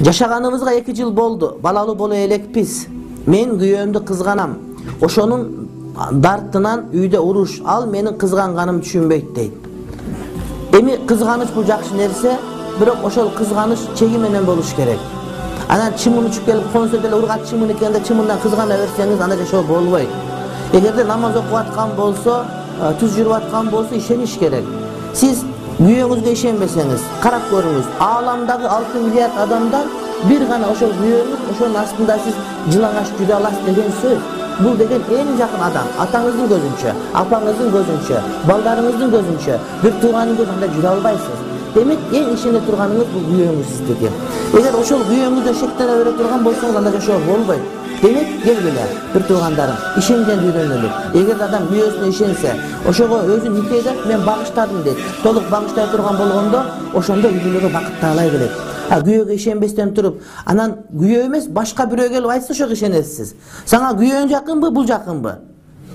Жашаганыбызга 2 жыл болду. Балалуу боло элекпиз. Мен күйөөмдү кызганам. Ошонун дартынан үйдө уруш. Ал менин кызганганымды түшүнбөйт дейт. Эми кызганыч бул жакшы нерсе, бирок ошол кызганыч чеги менен болуш керек. Анан чымын учуп келип консо деле ургат чымын экенде чымындан кызгана берсеңиз анда жашоо болбойт. Эгерде намаз окуп аткан болсо, түз жүрүп аткан болсо ишениш керек. Сиз күйөөңүзгө ишенбесеңиз, карап көрүңүз. Ааламдагы 6 миллиард адамдан бир гана ошол күйөөңүз, ошонун астында сиз жылаңаш жүрө аласыз деген сөз. Бул деген эң жакын адам, атаңыздын көзүнчө, апаңыздын көзүнчө, балдарыңыздын көзүнчө, бир тууганыңыз анда жүрө албайсыз. Демек эң ишене турганыңыз бул күйөөңүз сиздики. Эгер ошол күйөөңүздө шектене бере турган болсоңуз анда жашоо болбойт. Демек келгиле бир туугандарым, ишенгенди үйрөнөлүк. Эгер адам күйөөсүнө ишенсе, ошого өзүн никедеп мен багыштадым дейт. Толук багыштай турган болгондо, ошондо үйлүүлүгү бакытты алай келет. Күйөөгө ишенбестен туруп, анан күйөө эмес башка бирөө келип айтса ошого ишенесиз. Сага күйөөң жакынбы, бул жакынбы?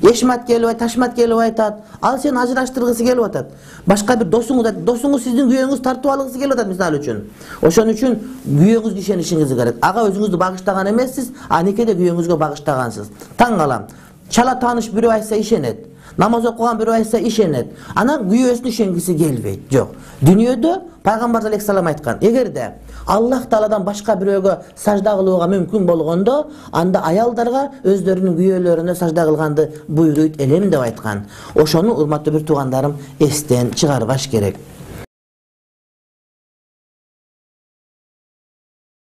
Эшмат келип, Ташмат келип айтат. Ал сени ажыраштыргысы келип атат. Башка бир досуңуз сиздин күйөөңүз тартып алгысы келип атат мисалы үчүн. Ошон үчүн күйөөңүзгө ишенишиңиз керек. Ага өзүңүздү багыштаган эмессиз, а никеде күйөөңүзгө багыштагансыз. Таң калам. Чала тааныш бирөө айтса ишенет. Намаз окуган бирөө айтса ишенет. Анан күйөөсүнө ишенгиси келбейт. Жок. Дүйнөдө Пайгамбар алейхиссалам айткан, эгерде Аллах Тааладан башка бирөөгө сажда кылууга мүмкүн болгондо, анда аялдарга өздөрүнүн күйөөлөрүнө сажда кылганды буйруйт элем деп айткан. Ошону урматтуу бир туугандарым эстен чыгарбаш керек.